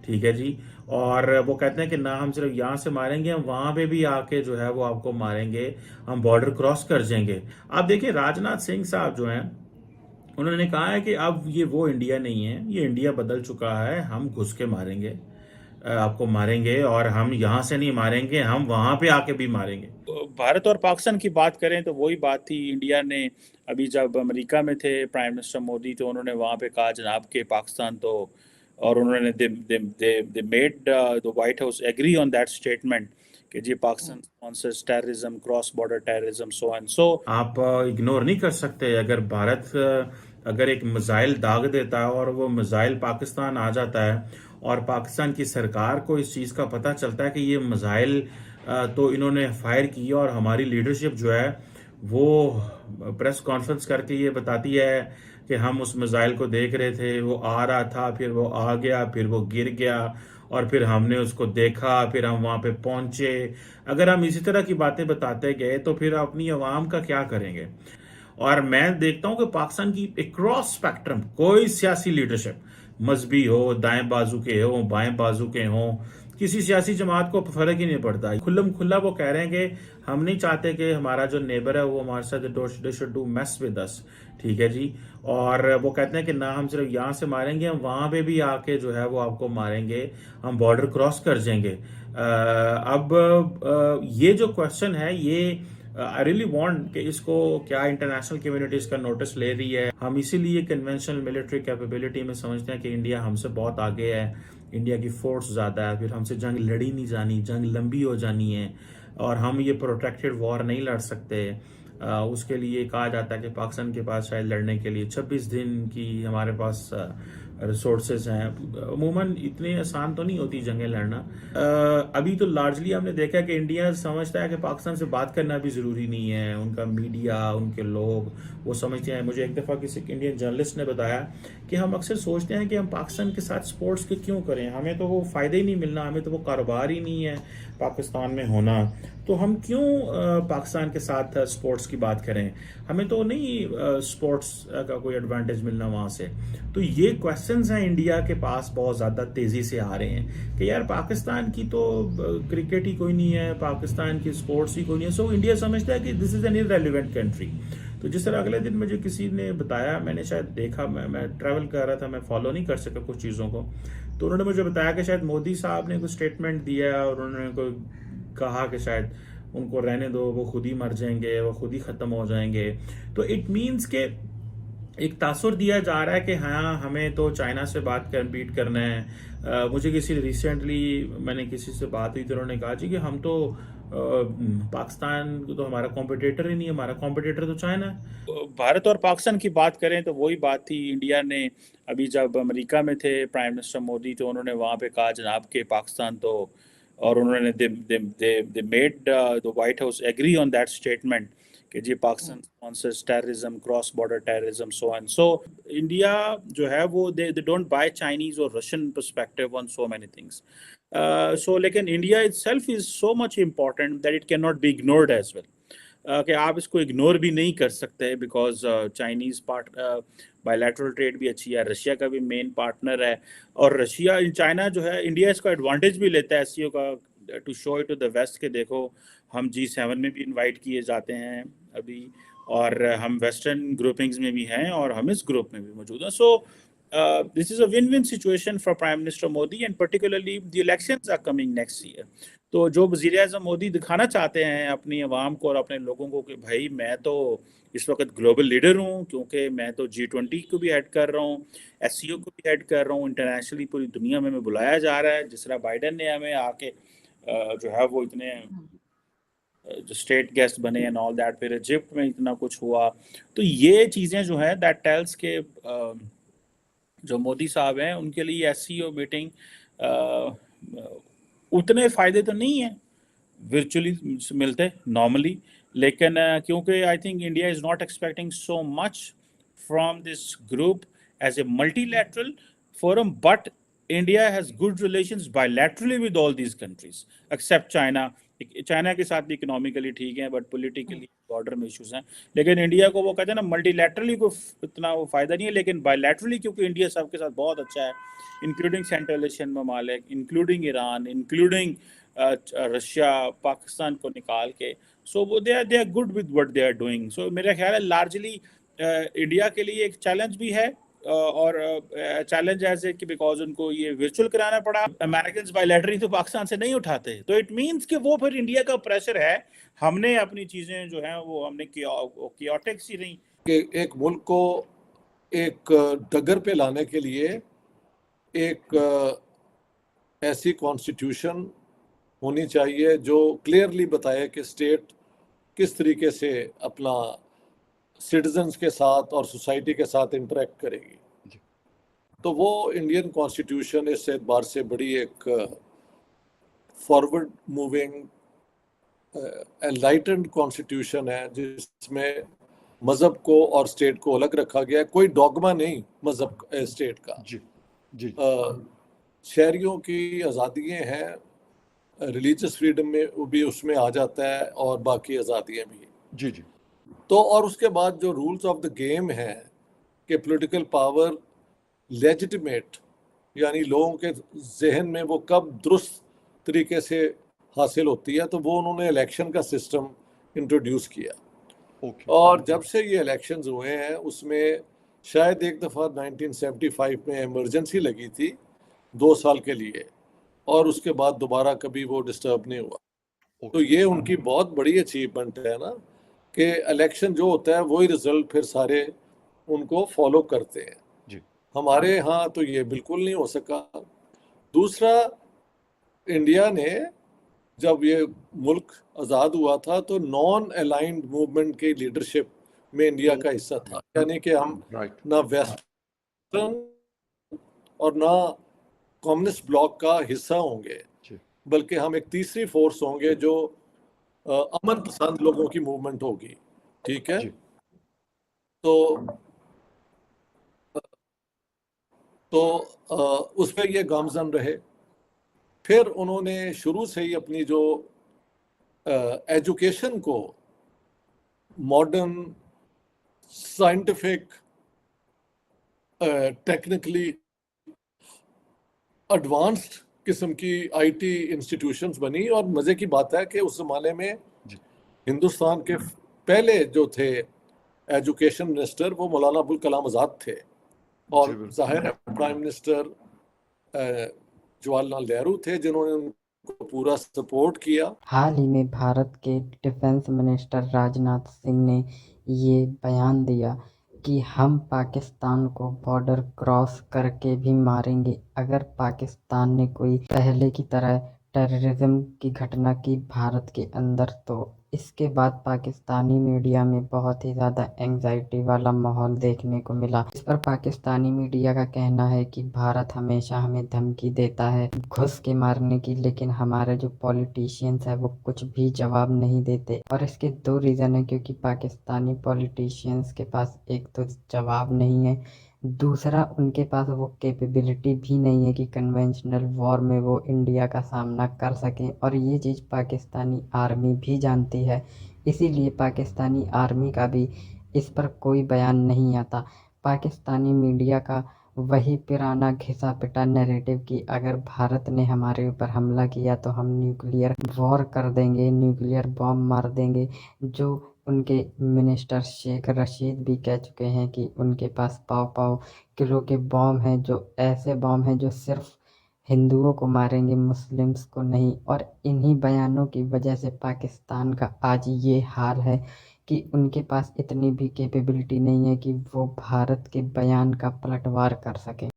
ठीक है जी। और वो कहते हैं कि ना हम सिर्फ यहाँ से मारेंगे, हम वहां पे भी आके जो है वो आपको मारेंगे, हम बॉर्डर क्रॉस कर जाएंगे। आप देखिए राजनाथ सिंह साहब जो हैं, उन्होंने कहा है कि अब ये वो इंडिया नहीं है, ये इंडिया बदल चुका है, हम घुस के मारेंगे, आपको मारेंगे, और हम यहाँ से नहीं मारेंगे, हम वहां पे आके भी मारेंगे। भारत और पाकिस्तान की बात करें तो वही बात थी। इंडिया ने अभी जब अमेरिका में थे प्राइम मिनिस्टर मोदी, तो उन्होंने वहाँ पे कहा जनाब के पाकिस्तान तो, और उन्होंने they made the White House agree on that statement कि जी Pakistan sponsors terrorism, cross border terrorism, so and so. आप इग्नोर नहीं कर सकते। अगर भारत अगर एक मिसाइल दाग देता है और वो मिसाइल पाकिस्तान आ जाता है, और पाकिस्तान की सरकार को इस चीज़ का पता चलता है कि ये मिसाइल तो इन्होंने फायर की, और हमारी लीडरशिप जो है वो प्रेस कॉन्फ्रेंस करके ये बताती है कि हम उस मिसाइल को देख रहे थे, वो आ रहा था, फिर वो आ गया, फिर वो गिर गया, और फिर हमने उसको देखा, फिर हम वहां पे पहुंचे। अगर हम इसी तरह की बातें बताते गए तो फिर अपनी आवाम का क्या करेंगे? और मैं देखता हूं कि पाकिस्तान की एक क्रॉस स्पेक्ट्रम कोई सियासी लीडरशिप, मजहबी हो, दाएं बाजू के हो, बाएं बाजू के हो, किसी सियासी जमात को फर्क ही नहीं पड़ता। खुल्लम खुल्ला वो कह रहे हैं कि हम नहीं चाहते कि हमारा जो नेबर है वो हमारे साथ they should do mess with us. ठीक है जी। और वो कहते हैं कि ना हम सिर्फ यहाँ से मारेंगे, हम वहां पे भी आके जो है वो आपको मारेंगे, हम बॉर्डर क्रॉस कर जाएंगे। अब ये जो क्वेश्चन है, ये आई रियली वांट कि इसको क्या इंटरनेशनल कम्युनिटी इसका नोटिस ले रही है। हम इसीलिए कन्वेंशनल मिलिट्री कैपेबिलिटी में समझते हैं कि इंडिया हमसे बहुत आगे है, इंडिया की फोर्स ज़्यादा है, फिर हमसे जंग लड़ी नहीं जानी, जंग लंबी हो जानी है, और हम ये प्रोटेक्टेड वॉर नहीं लड़ सकते। उसके लिए कहा जाता है कि पाकिस्तान के पास शायद लड़ने के लिए 26 दिन की हमारे पास रिसोर्सेज हैं। अमूमन इतनी आसान तो नहीं होती जंगें लड़ना। अभी तो लार्जली हमने देखा है कि इंडिया समझता है कि पाकिस्तान से बात करना भी ज़रूरी नहीं है। उनका मीडिया, उनके लोग वो समझते हैं। मुझे एक दफ़ा किसी इंडियन जर्नलिस्ट ने बताया कि हम अक्सर सोचते हैं कि हम पाकिस्तान के साथ स्पोर्ट्स के क्यों करें, हमें तो वो फ़ायदा ही नहीं मिलना, हमें तो वो कारोबार ही नहीं है पाकिस्तान में होना, तो हम क्यों पाकिस्तान के साथ स्पोर्ट्स की बात करें, हमें तो नहीं स्पोर्ट्स का कोई एडवांटेज मिलना वहाँ से। तो ये क्वेश्चंस हैं इंडिया के पास बहुत ज़्यादा तेज़ी से आ रहे हैं कि यार पाकिस्तान की तो क्रिकेट ही कोई नहीं है, पाकिस्तान की स्पोर्ट्स ही कोई नहीं है। सो इंडिया समझता है कि this is an irrelevant country. तो जिस तरह अगले दिन मुझे किसी ने बताया, मैंने शायद देखा, मैं ट्रैवल कर रहा था, मैं फॉलो नहीं कर सका कुछ चीज़ों को, तो उन्होंने मुझे बताया कि शायद मोदी साहब ने कुछ स्टेटमेंट दिया है और उन्होंने कोई कहा कि शायद उनको रहने दो, वो खुद ही मर जाएंगे, वो खुद ही ख़त्म हो जाएंगे। तो इट मीन्स के एक तासुर दिया जा रहा है कि हाँ हमें तो चाइना से बात कर बीट करना है। मुझे किसी रिसेंटली मैंने किसी से बात हुई तो उन्होंने कहा जी कि हम तो पाकिस्तान तो हमारा कॉम्पिटिटर ही नहीं है, हमारा कॉम्पिटिटर तो चाइना है। भारत और पाकिस्तान की बात करें तो वही बात थी। इंडिया ने अभी जब अमेरिका में थे प्राइम मिनिस्टर मोदी, तो उन्होंने वहाँ पे कहा जनाब के पाकिस्तान तो, और उन्होंने they made the White House agree on that statement कि जी Pakistan sponsors terrorism, cross border terrorism, so and so. India जो है वो दे डोंट बाय चाइनीज और Russian perspective on so many things. So लेकिन India itself is so much important that it can not be ignored as well. कि आप इसको ignore भी नहीं कर सकते, because Chinese part bilateral trade भी अच्छी है, रशिया का भी मेन पार्टनर है, और रशिया इन चाइना जो है, इंडिया इसका एडवांटेज भी लेता है एससीओ का, to show it to the West के देखो हम G7 में भी इनवाइट किए जाते हैं अभी, और हम वेस्टर्न ग्रुपिंग्स में भी हैं, और हम इस ग्रुप में भी मौजूद हैं। So this is a win win situation for prime minister Modi, and particularly the elections are coming next year. तो जो वज़ीर आज़म मोदी दिखाना चाहते हैं अपनी आवाम को और अपने लोगों को कि भाई मैं तो इस वक्त ग्लोबल लीडर हूँ, क्योंकि मैं तो G20 को भी हेड कर रहा हूँ, एससीओ को भी हेड कर रहा हूँ, इंटरनेशनली पूरी दुनिया में हमें बुलाया जा रहा है। जिस तरह बाइडन ने हमें आके जो है वो इतने जो स्टेट गेस्ट बने एंड ऑल दैट, फिर इजिप्ट में इतना कुछ हुआ। तो ये चीज़ें जो है दैट टेल्स के जो मोदी साहब हैं उनके लिए एससीओ मीटिंग उतने फ़ायदे तो नहीं है virtually मिलते नॉर्मली, लेकिन क्योंकि I think India is not expecting so much from this group as a multilateral forum, but India has good relations bilaterally with all these countries, except China. China के साथ भी इकोनॉमिकली ठीक है, but politically border में issues हैं. लेकिन India को वो कहते हैं ना, मल्टीलैटरली को इतना वो फायदा नहीं है, लेकिन बायलैटरली क्योंकि इंडिया सबके साथ बहुत अच्छा है, इंक्लूडिंग सेंट्रल एशियन ममालिक, including Iran, including Russia, Pakistan को निकाल के. सो वो they are good with what they are doing. So मेरा ख्याल है लार्जली इंडिया के लिए एक चैलेंज भी है, और चैलेंज ऐसे कि बिकॉज उनको ये वर्चुअल कराना पड़ा. अमेरिकन बायलैटरली तो पाकिस्तान से नहीं उठाते, तो इट मींस कि वो फिर इंडिया का प्रेशर है. हमने अपनी चीजें जो हैं वो हमने कियोटिक सी रही कि एक मुल्क को एक डगर पे लाने के लिए एक ऐसी कॉन्स्टिट्यूशन होनी चाहिए जो क्लियरली बताए कि स्टेट किस तरीके से अपना सिटीजन्स के साथ और सोसाइटी के साथ इंटरेक्ट करेगी. तो वो इंडियन कॉन्स्टिट्यूशन इस एतबार से बड़ी एक फॉरवर्ड मूविंग एनलाइटेंड कॉन्स्टिट्यूशन है, जिसमें मज़हब को और स्टेट को अलग रखा गया है. कोई डॉगमा नहीं मज़हब स्टेट का. जी. शहरियों की आज़ादियाँ हैं, रिलीजियस फ्रीडम में भी उसमें आ जाता है, और बाकी आज़ादियाँ भी. जी. तो और उसके बाद जो रूल्स ऑफ द गेम है कि पॉलिटिकल पावर लेजिटिमेट, यानी लोगों के जहन में वो कब दुरुस्त तरीके से हासिल होती है, तो वो उन्होंने इलेक्शन का सिस्टम इंट्रोड्यूस किया. और जब से ये इलेक्शंस हुए हैं, उसमें शायद एक दफ़ा 1975 में इमरजेंसी लगी थी 2 साल के लिए, और उसके बाद दोबारा कभी वो डिस्टर्ब नहीं हुआ. तो ये उनकी बहुत बड़ी अचीवमेंट है ना, कि इलेक्शन जो होता है वही रिजल्ट फिर सारे उनको फॉलो करते हैं. जी. हमारे यहाँ तो ये बिल्कुल नहीं हो सका. दूसरा, इंडिया ने जब ये मुल्क आज़ाद हुआ था तो नॉन अलाइंड मूवमेंट की लीडरशिप में इंडिया का हिस्सा था, यानी कि हम ना वेस्टर्न और ना कम्युनिस्ट ब्लॉक का हिस्सा होंगे, बल्कि हम एक तीसरी फोर्स होंगे जो अमन पसंद लोगों की मूवमेंट होगी. ठीक है. तो उस पर ये गामजन रहे. फिर उन्होंने शुरू से ही अपनी जो एजुकेशन को मॉडर्न, साइंटिफिक, टेक्निकली एडवांस्ड किस्म की आईटी इंस्टीट्यूशंस बनी. और मज़े की बात है कि उस ज़माने में हिंदुस्तान के पहले जो थे एजुकेशन मिनिस्टर वो मौलाना अबुल कलाम आज़ाद थे, और जाहिर है प्राइम मिनिस्टर जवाहरलाल नेहरू थे, जिन्होंने उनको पूरा सपोर्ट किया. हाल ही में भारत के डिफेंस मिनिस्टर राजनाथ सिंह ने ये बयान दिया कि हम पाकिस्तान को बॉर्डर क्रॉस करके भी मारेंगे अगर पाकिस्तान ने कोई पहले की तरह टेररिज्म की घटना की भारत के अंदर. तो इसके बाद पाकिस्तानी मीडिया में बहुत ही ज़्यादा एंग्जाइटी वाला माहौल देखने को मिला. इस पर पाकिस्तानी मीडिया का कहना है कि भारत हमेशा हमें धमकी देता है घुस के मारने की, लेकिन हमारे जो पॉलिटिशियंस है वो कुछ भी जवाब नहीं देते. और इसके 2 रीज़न है, क्योंकि पाकिस्तानी पॉलिटिशियंस के पास एक तो जवाब नहीं है, दूसरा उनके पास वो कैपेबिलिटी भी नहीं है कि कन्वेंशनल वॉर में वो इंडिया का सामना कर सकें. और ये चीज़ पाकिस्तानी आर्मी भी जानती है, इसीलिए पाकिस्तानी आर्मी का भी इस पर कोई बयान नहीं आता. पाकिस्तानी मीडिया का वही पुराना घिसा पिटा नैरेटिव कि अगर भारत ने हमारे ऊपर हमला किया तो हम न्यूक्लियर वॉर कर देंगे, न्यूक्लियर बॉम्ब मार देंगे. जो उनके मिनिस्टर शेख रशीद भी कह चुके हैं कि उनके पास पाव किलो के बॉम्ब हैं, जो ऐसे बॉम्ब हैं जो सिर्फ हिंदुओं को मारेंगे, मुस्लिम्स को नहीं. और इन्हीं बयानों की वजह से पाकिस्तान का आज ये हाल है कि उनके पास इतनी भी कैपेबिलिटी नहीं है कि वो भारत के बयान का पलटवार कर सकें.